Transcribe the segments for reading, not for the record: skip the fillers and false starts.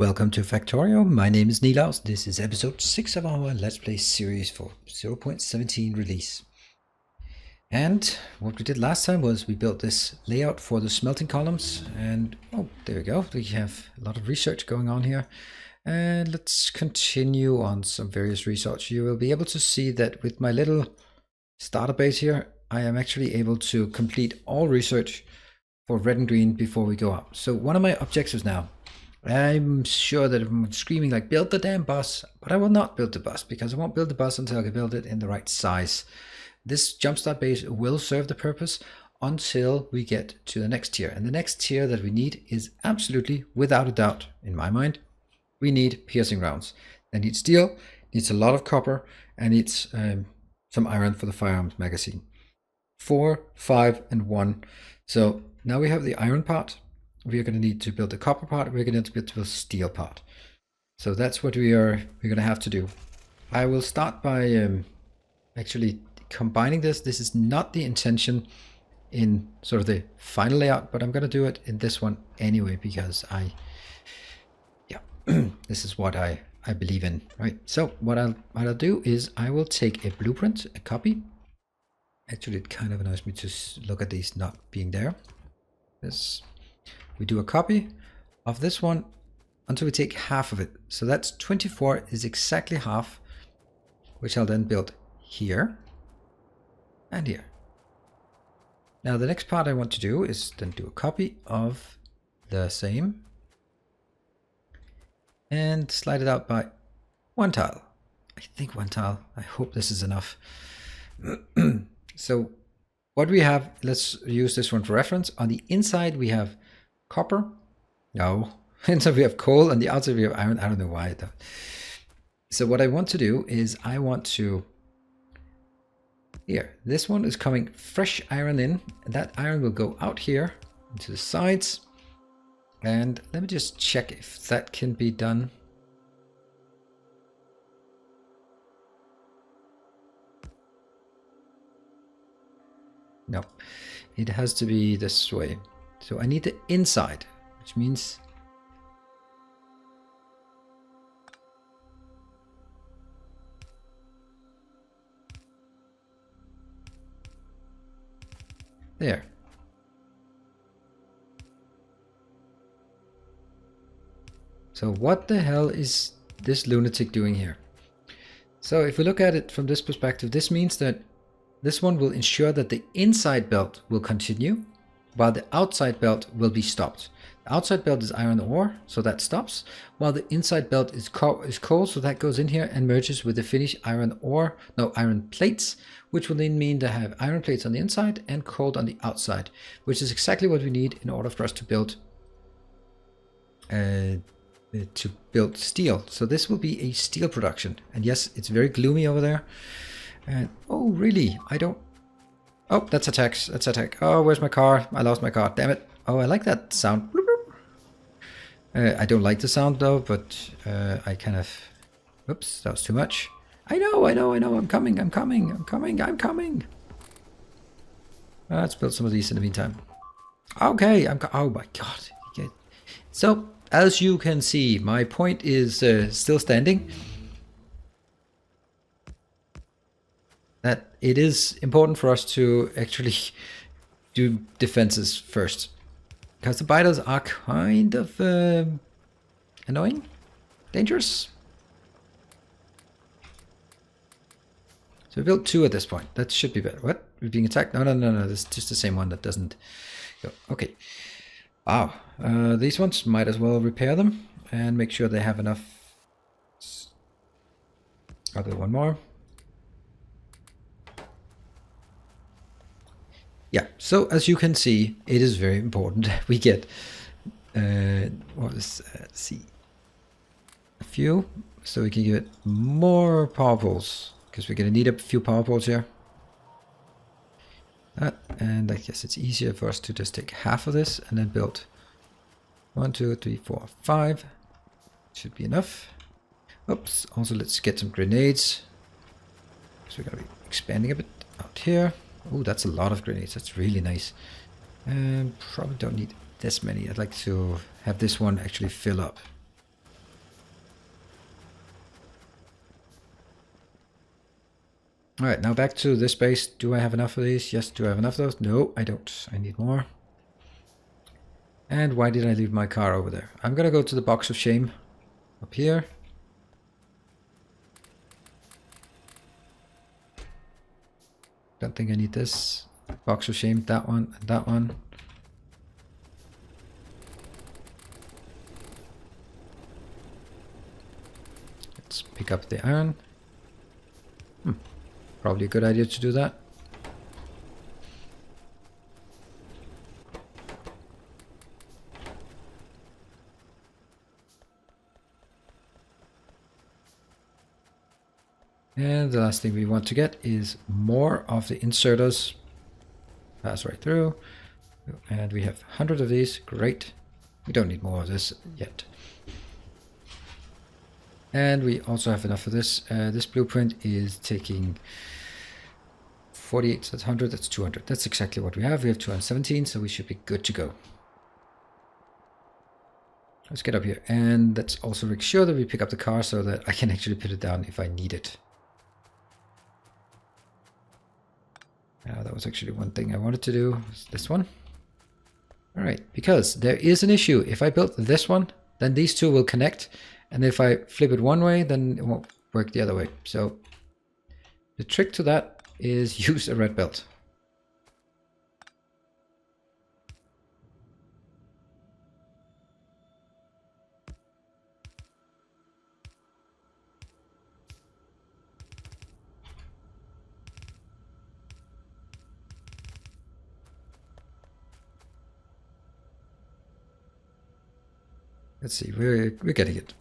Welcome to Factorio. My name is Nilaus. This is episode 6 of our Let's Play series for 0.17 release. And what we did last time was we built this layout for the smelting columns. And oh, there we go. We have a lot of research going on here. And let's continue on some various research. You will be able to see that with my little starter base here, I am actually able to complete all research for red and green before we go up. So one of my objectives now, I'm sure that I'm screaming like build the damn bus, but I will not build the bus because I won't build the bus until I can build it in the right size. This jumpstart base will serve the purpose until we get to the next tier. And the next tier that we need is absolutely, without a doubt, in my mind, we need piercing rounds. I need steel, needs a lot of copper, and needs some iron for the firearms magazine. 4, 5, and 1. So now we have the iron part. We are going to need to build the copper part. We're going to need to build the steel part. So that's what we're going to have to do. I will start by actually combining this. This is not the intention in sort of the final layout, but I'm going to do it in this one anyway because this is what I believe in, right? So what I'll do is I will take a blueprint, a copy. Actually, it kind of annoys me to look at these not being there. We do a copy of this one until we take half of it. So that's 24 is exactly half, which I'll then build here and here. Now the next part I want to do is then do a copy of the same and slide it out by 1 tile. I think 1 tile. I hope this is enough. So what we have, let's use this one for reference. On the inside we have copper. No. Inside we have coal, and the outside we have iron. I don't know why though. So what I want to do is I want to here. This one is coming fresh iron in, and that iron will go out here into the sides. And let me just check if that can be done. No, it has to be this way. So I need the inside, which means there. So what the hell is this lunatic doing here? So if we look at it from this perspective, this means that this one will ensure that the inside belt will continue, while the outside belt will be stopped. The outside belt is iron ore, so that stops, while the inside belt is coal, so that goes in here and merges with the finished iron plates, which will then mean they have iron plates on the inside and coal on the outside, which is exactly what we need in order for us to build steel. So this will be a steel production, and yes, it's very gloomy over there. And oh really, I don't. Oh, that's attack. That's attack. Oh, where's my car? I lost my car. Damn it. Oh, I like that sound. I don't like the sound though, but I kind of. Oops, that was too much. I know. I'm coming. Let's build some of these in the meantime. Okay, oh my god. Okay. So as you can see, my point is still standing. That it is important for us to actually do defenses first, because the biters are kind of annoying, dangerous. So we built 2 at this point. That should be better. What? We're being attacked? No. This is just the same one that doesn't go. Okay. Wow. These ones might as well repair them and make sure they have enough. I'll do one more. Yeah, so as you can see, it is very important we get let's see, a few, so we can get more power poles, because we're going to need a few power poles here. And I guess it's easier for us to just take half of this and then build 1, 2, 3, 4, 5. Should be enough. Oops, also let's get some grenades, because we're going to be expanding a bit out here. Oh, that's a lot of grenades. That's really nice. Probably don't need this many. I'd like to have this one actually fill up. All right, now back to this base. Do I have enough of these? Yes. Do I have enough of those? No, I don't. I need more. And why did I leave my car over there? I'm gonna go to the box of shame up here. Don't think I need this. Box of shame, that one, and that one. Let's pick up the iron. Probably a good idea to do that. And the last thing we want to get is more of the inserters. Pass right through. And we have 100 of these. Great. We don't need more of this yet. And we also have enough of this. This blueprint is taking 48, so that's 100, that's 200. That's exactly what we have. We have 217, so we should be good to go. Let's get up here. And let's also make sure that we pick up the car so that I can actually put it down if I need it. That was actually one thing I wanted to do, is this one. All right, because there is an issue. If I build this one, then these two will connect. And if I flip it one way, then it won't work the other way. So the trick to that is use a red belt. Let's see, we're getting it.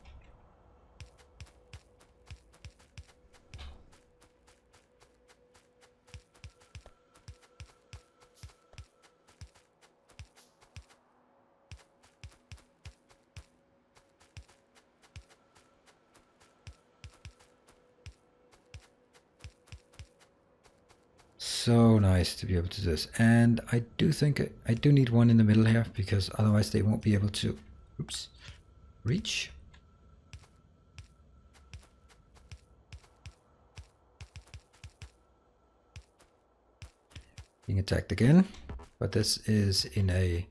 So nice to be able to do this. And I do think I do need one in the middle here, because otherwise they won't be able to, oops, reach. Being attacked again, but this is in a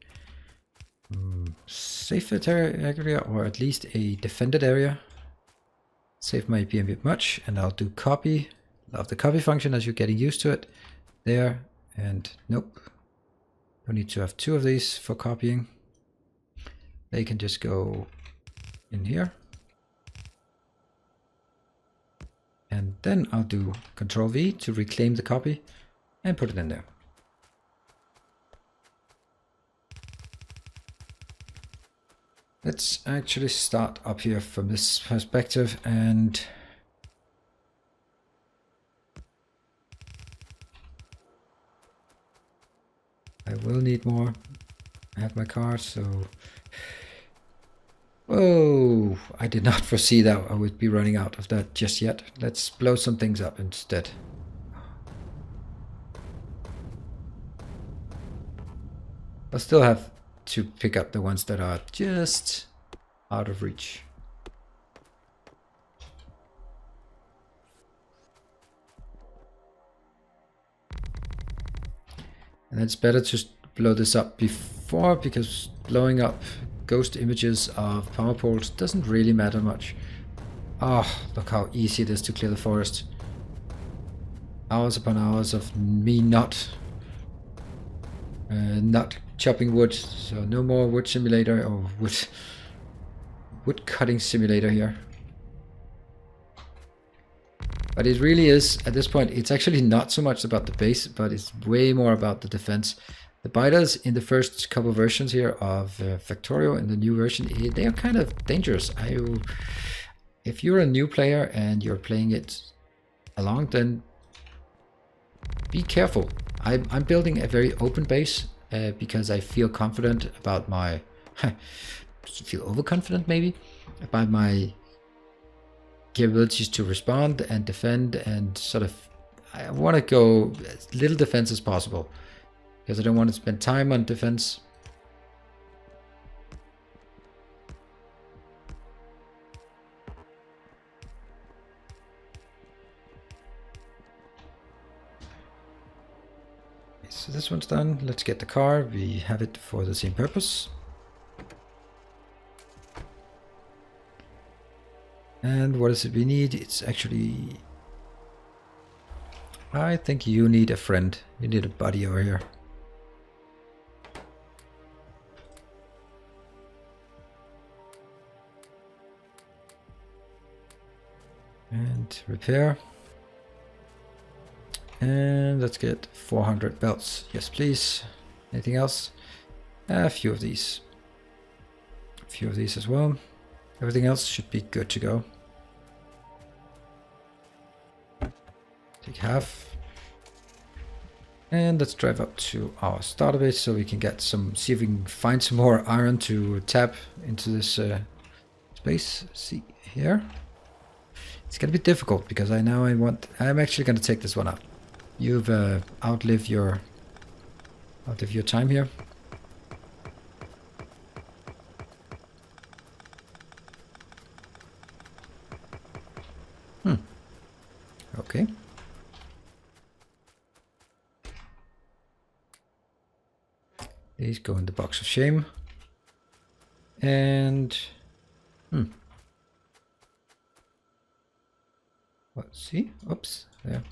safer area, or at least a defended area. Safe might be a bit much, and I'll do copy. Love the copy function as you're getting used to it. There, and nope. Don't need to have two of these for copying. They can just go in here. And then I'll do Control V to reclaim the copy and put it in there. Let's actually start up here from this perspective, and I will need more. I have my car, so... Oh, I did not foresee that I would be running out of that just yet. Let's blow some things up instead. I'll still have to pick up the ones that are just out of reach. And it's better to blow this up before, because blowing up ghost images of power poles doesn't really matter much. Oh, look how easy it is to clear the forest. Hours upon hours of me not chopping wood, so no more wood simulator or wood cutting simulator here. But it really is, at this point, it's actually not so much about the base, but it's way more about the defense. The biters in the first couple versions here of Factorio, in the new version, they are kind of dangerous. If you're a new player and you're playing it along, then be careful. I'm building a very open base because I feel confident about my... feel overconfident maybe? About my capabilities to respond and defend, and sort of... I want to go as little defense as possible, because I don't want to spend time on defense. So this one's done. Let's get the car. We have it for the same purpose. And what is it we need? It's actually... I think you need a friend. You need a buddy over here. And repair. And let's get 400 belts. Yes, please. Anything else? A few of these. A few of these as well. Everything else should be good to go. Take half. And let's drive up to our starter base so we can get some, see if we can find some more iron to tap into this space. See here. It's gonna be difficult because I'm actually gonna take this one out. You've outlived your time here. Okay. These go in the box of shame. And what? See? Oops. There.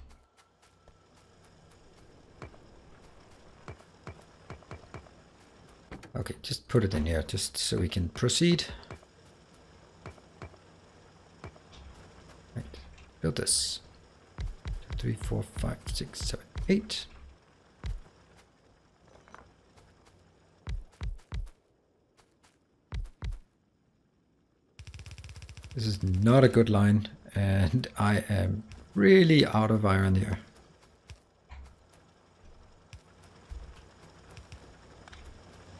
Okay, just put it in here, just so we can proceed. Right. Build this. 2, 3, 4, 5, 6, 7, 8. This is not a good line, and I am really out of iron here.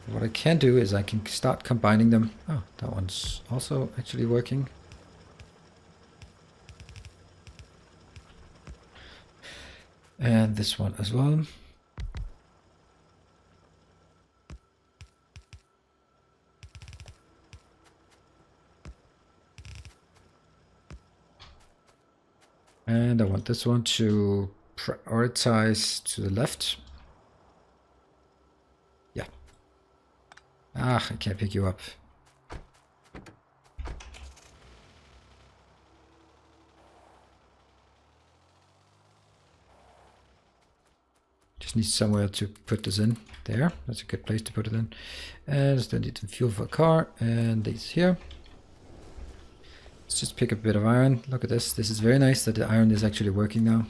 What I can do is I can start combining them. Oh, that one's also actually working. And this one as well. And I want this one to prioritize to the left. Yeah. Ah, I can't pick you up. Just need somewhere to put this in. There, that's a good place to put it in. And still need some fuel for a car, and these here. Let's just pick up a bit of iron. Look at this. This is very nice that the iron is actually working now.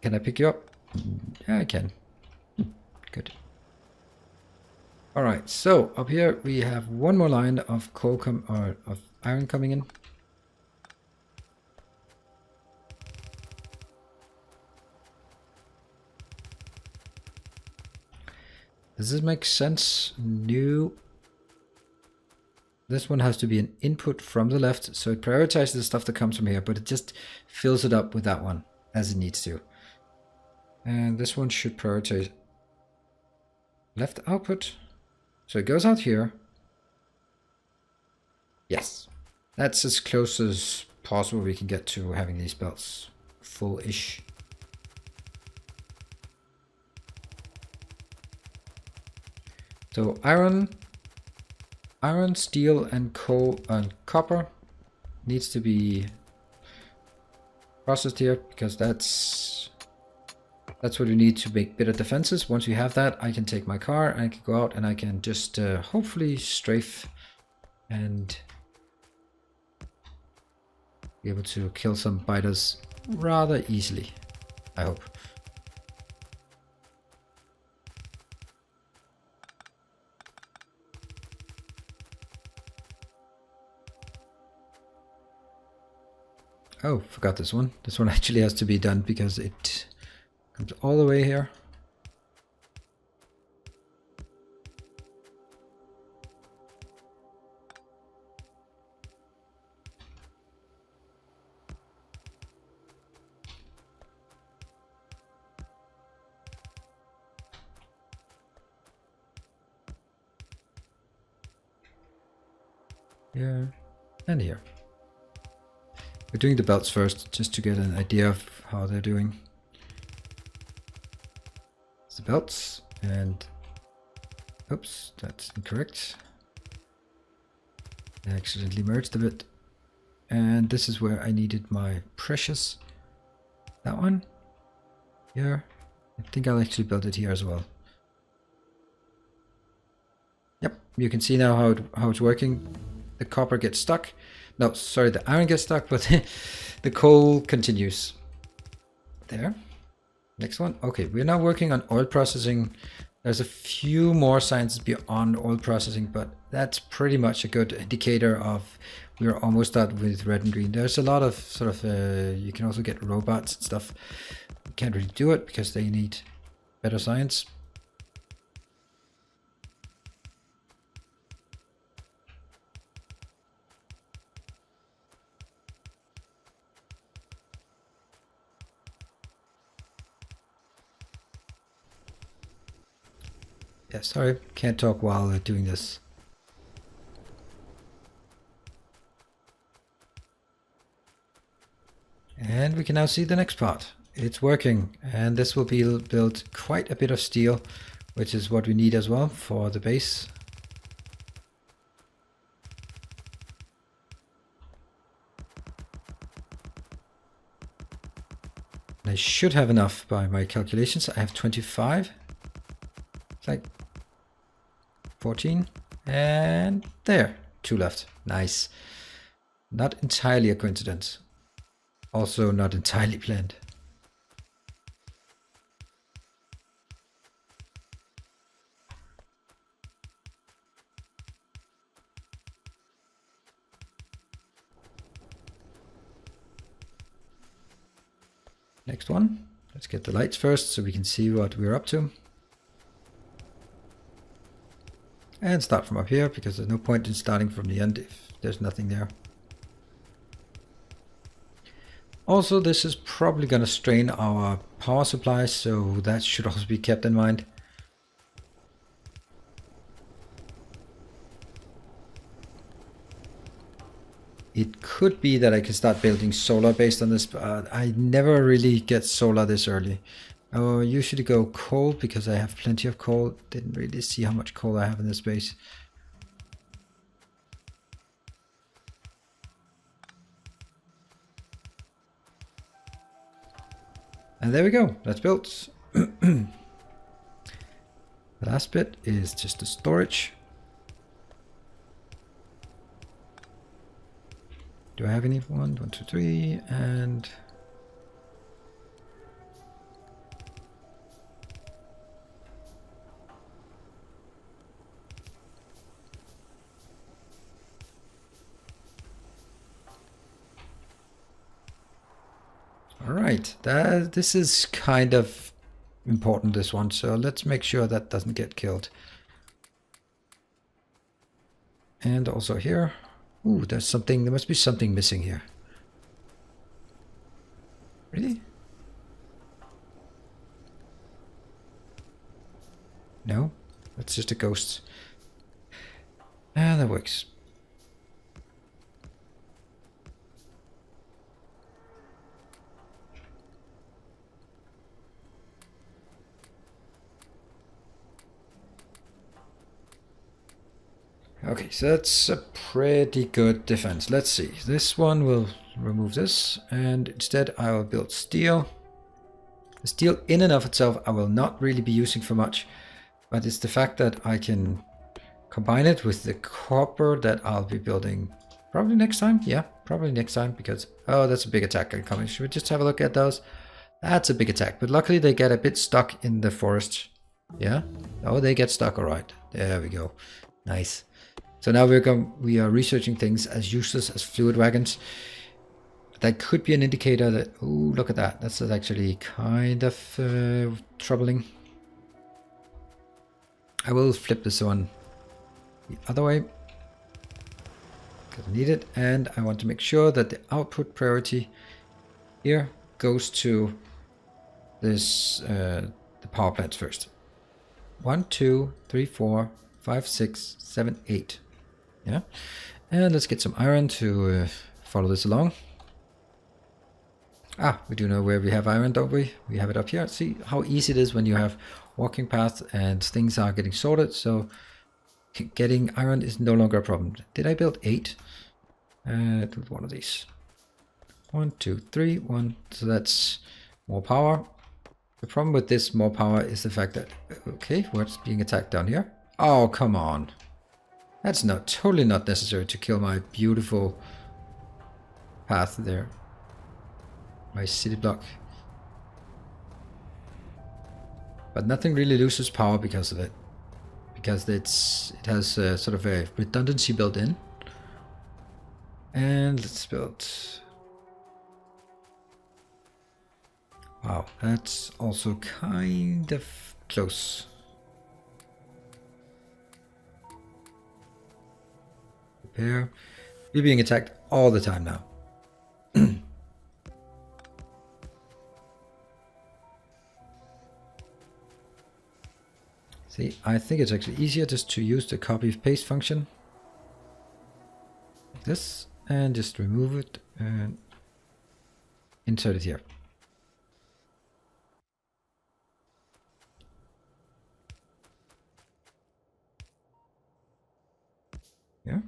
Can I pick you up? Yeah, I can. Good. Alright, so up here we have one more line of of iron coming in. Does this make sense? No. This one has to be an input from the left, so it prioritizes the stuff that comes from here, but it just fills it up with that one as it needs to. And this one should prioritize left output. So it goes out here. Yes. That's as close as possible we can get to having these belts full-ish. So iron, steel, and coal and copper needs to be processed here because that's what we need to make better defenses. Once we have that, I can take my car and I can go out and I can just hopefully strafe and be able to kill some biters rather easily, I hope. Oh, forgot this one. This one actually has to be done because it comes all the way here. Here and here. We're doing the belts first, just to get an idea of how they're doing. It's the belts, and oops, that's incorrect. I accidentally merged a bit. And this is where I needed my precious. That one. Here. I think I'll actually build it here as well. Yep, you can see now how it's working. The copper gets stuck. No, sorry, the iron gets stuck, but the coal continues. There. Next one. Okay, we're now working on oil processing. There's a few more sciences beyond oil processing, but that's pretty much a good indicator of we're almost done with red and green. There's a lot of sort of, you can also get robots and stuff. You can't really do it because they need better science. Yeah, sorry, can't talk while doing this. And we can now see the next part. It's working, and this will build quite a bit of steel, which is what we need as well for the base. I should have enough by my calculations. I have 25. It's like 14. And there, 2 left. Nice. Not entirely a coincidence. Also not entirely planned. Next one. Let's get the lights first so we can see what we're up to. And start from up here, because there's no point in starting from the end if there's nothing there. Also, this is probably going to strain our power supply, so that should also be kept in mind. It could be that I can start building solar based on this, but I never really get solar this early. I will usually go coal because I have plenty of coal. Didn't really see how much coal I have in this base. And there we go, that's built. The last bit is just the storage. Do I have any? 1, 2, 3, and all right. This is kind of important, this one. So let's make sure that doesn't get killed. And also here. Ooh, there's something. There must be something missing here. Really? No, that's just a ghost. And that works. Okay, so that's a pretty good defense. Let's see. This one will remove this, and instead I will build steel. The steel in and of itself I will not really be using for much, but it's the fact that I can combine it with the copper that I'll be building probably next time. Yeah, probably next time, because, oh, that's a big attack coming. Should we just have a look at those? That's a big attack, but luckily they get a bit stuck in the forest. Yeah? Oh, they get stuck, all right. There we go. Nice. So now we are researching things as useless as fluid wagons. That could be an indicator that, oh, look at that. That's actually kind of troubling. I will flip this one the other way, because I need it. And I want to make sure that the output priority here goes to this, the power plants first. 1, 2, 3, 4, 5, 6, 7, 8. Yeah, and let's get some iron to follow this along. Ah, we do know where we have iron, don't we? We have it up here. See how easy it is when you have walking paths and things are getting sorted. So getting iron is no longer a problem. Did I build 8? Do one of these. 1, 2, 3, 1. So that's more power. The problem with this more power is the fact that, okay, what's being attacked down here? Oh, come on. That's not totally not necessary to kill my beautiful path there. My city block. But nothing really loses power because of it. Because it has sort of a redundancy built in. And let's build... Wow, that's also kind of close. Repair. We're being attacked all the time now. See, I think it's actually easier just to use the copy paste function. Like this. And just remove it and insert it here. Yeah.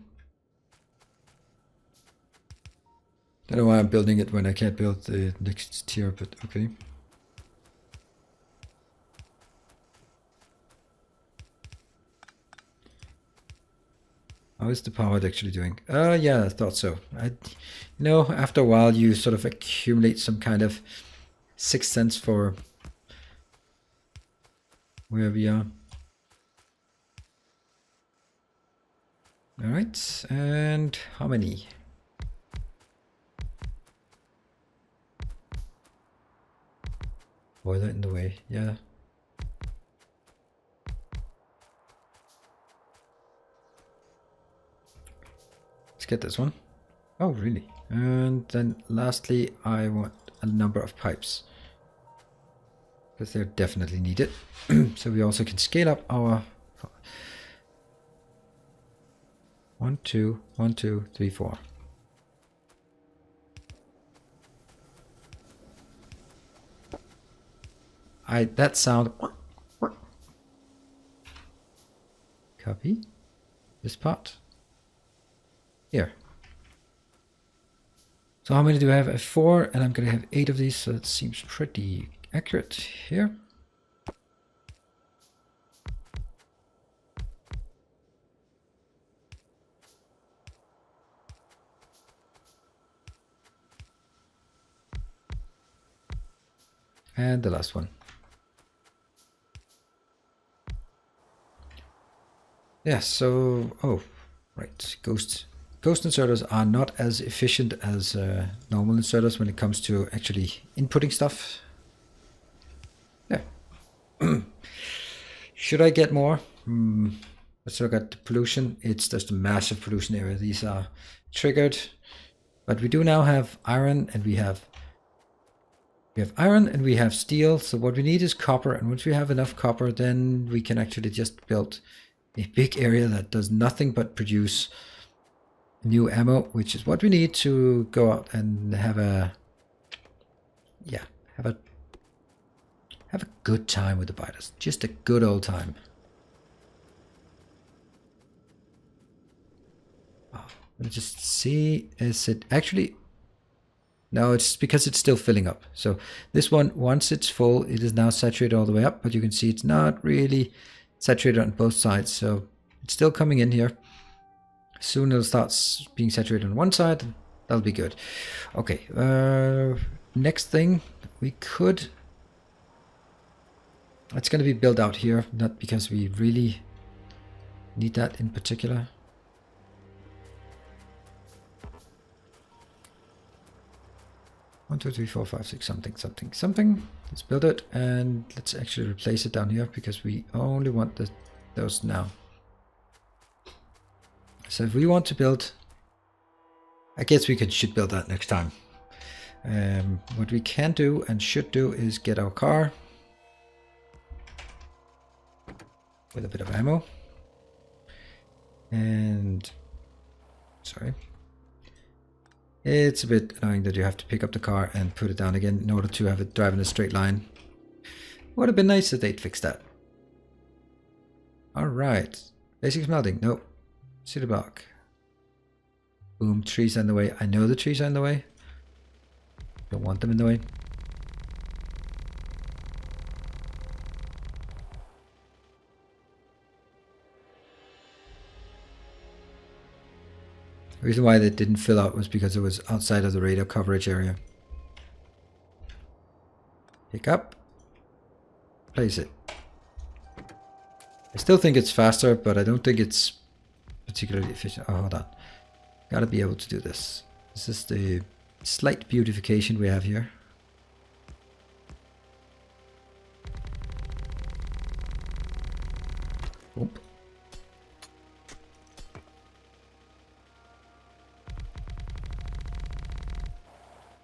Don't know why I'm building it when I can't build the next tier, but okay. How is the power actually doing? Yeah, I thought so. After a while you sort of accumulate some kind of sixth sense for where we are. Alright, and how many? Boiler in the way, yeah. Let's get this one. Oh, really? And then lastly, I want a number of pipes. Because they're definitely needed. So we also can scale up our 1, 2, 1, 2, 3, 4. That sound. Copy this part. Here. So how many do I have? I have 4, and I'm gonna have 8 of these, so it seems pretty accurate here. And the last one. Yeah, so, oh, right, ghost inserters are not as efficient as normal inserters when it comes to actually inputting stuff. Yeah. Should I get more? Let's look at the pollution. It's just a massive pollution area. These are triggered. But we do now have iron, and we have iron and we have steel. So what we need is copper, and once we have enough copper, then we can actually just build a big area that does nothing but produce new ammo, which is what we need to go out and have a good time with the biters. Just a good old time. Let me just see, is it actually... No, it's because it's still filling up. So this one, once it's full, it is now saturated all the way up, but you can see it's not really saturated on both sides. So it's still coming in here. Soon it'll start being saturated on one side. That'll be good. Okay, next thing we could... It's going to be built out here, not because we really need that in particular. One, 2, 3, 4, 5, 6, something. Let's build it, and let's actually replace it down here because we only want those now. So if we want to build, I guess we should build that next time. What we can do and should do is get our car with a bit of ammo, and sorry, It's a bit annoying that you have to pick up the car and put it down again in order to have it drive in a straight line. Would have been nice if they'd fixed that. Alright. Basic smelting. Nope. City block. Boom. Trees are in the way. I know the trees are in the way. Don't want them in the way. The reason why they didn't fill out was because it was outside of the radar coverage area. Pick up. Place it. I still think it's faster, but I don't think it's particularly efficient. Oh, hold on. Gotta be able to do this. This is the slight beautification we have here. Oop.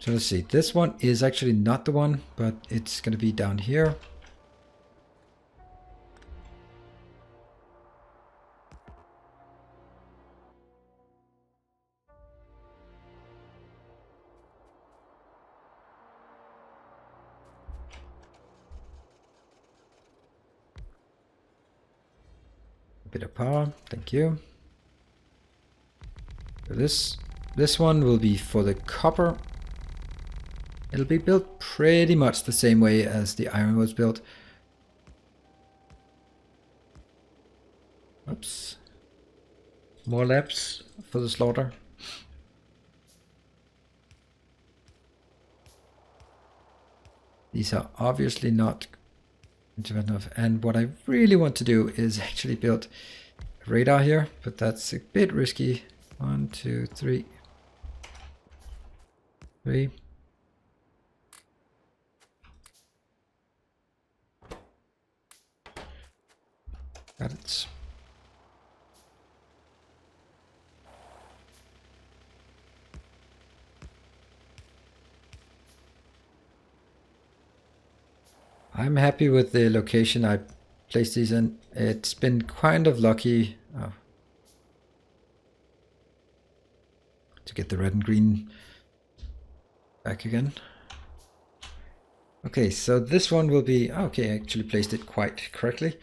So let's see. This one is actually not the one, but it's gonna be down here. Bit of power, thank you. So this one will be for the copper. It'll be built pretty much the same way as the iron was built. Oops. More laps for the slaughter. These are obviously not enough, and what I really want to do is actually build a radar here, but that's a bit risky. 1, 2, 3. 3. Got it. I'm happy with the location I placed these in. It's been kind of lucky to get the red and green back again. Okay, so this one will be, okay, I actually placed it quite correctly.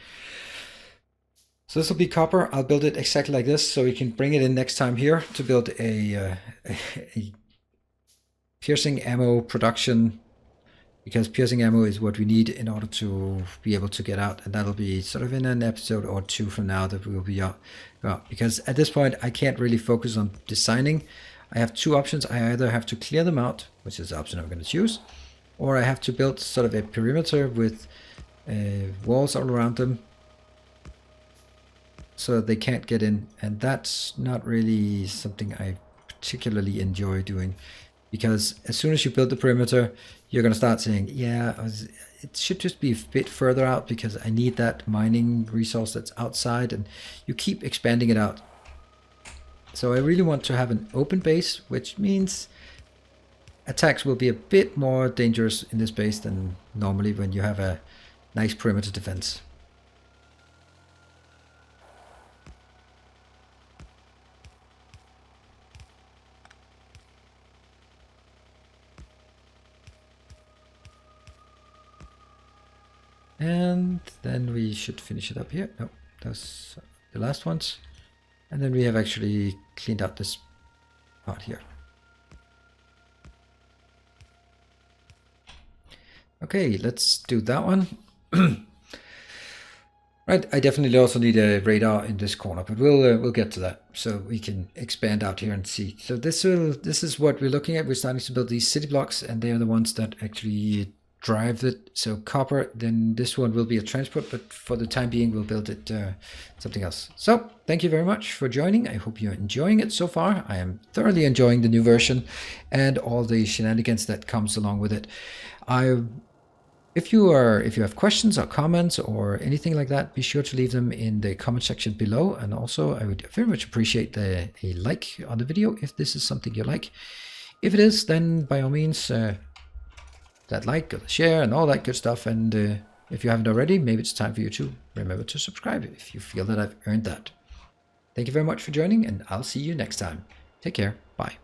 So this will be copper. I'll build it exactly like this so we can bring it in next time here to build a piercing ammo production, because piercing ammo is what we need in order to be able to get out, and that'll be sort of in an episode or two from now that we will be out. Because at this point I can't really focus on designing. I have two options. I either have to clear them out, which is the option I'm going to choose, or I have to build sort of a perimeter with walls all around them so that they can't get in, and that's not really something I particularly enjoy doing. Because as soon as you build the perimeter, you're going to start saying, yeah, it should just be a bit further out because I need that mining resource that's outside, and you keep expanding it out. So I really want to have an open base, which means attacks will be a bit more dangerous in this base than normally when you have a nice perimeter defense. And then we should finish it up here. No, those are the last ones. And then we have actually cleaned out this part here. Okay, let's do that one. Right, I definitely also need a radar in this corner, but we'll get to that so we can expand out here and see. So this is what we're looking at. We're starting to build these city blocks, and they are the ones that actually drive it. So copper, then this one will be a transport, but for the time being we'll build it something else. So thank you very much for joining. I hope you're enjoying it so far. I am thoroughly enjoying the new version and all the shenanigans that comes along with it. If you have questions or comments or anything like that, be sure to leave them in the comment section below. And also I would very much appreciate a like on the video if this is something you like. If it is, then by all means that like, or share, and all that good stuff. And if you haven't already, maybe it's time for you to remember to subscribe if you feel that I've earned that. Thank you very much for joining, and I'll see you next time. Take care. Bye.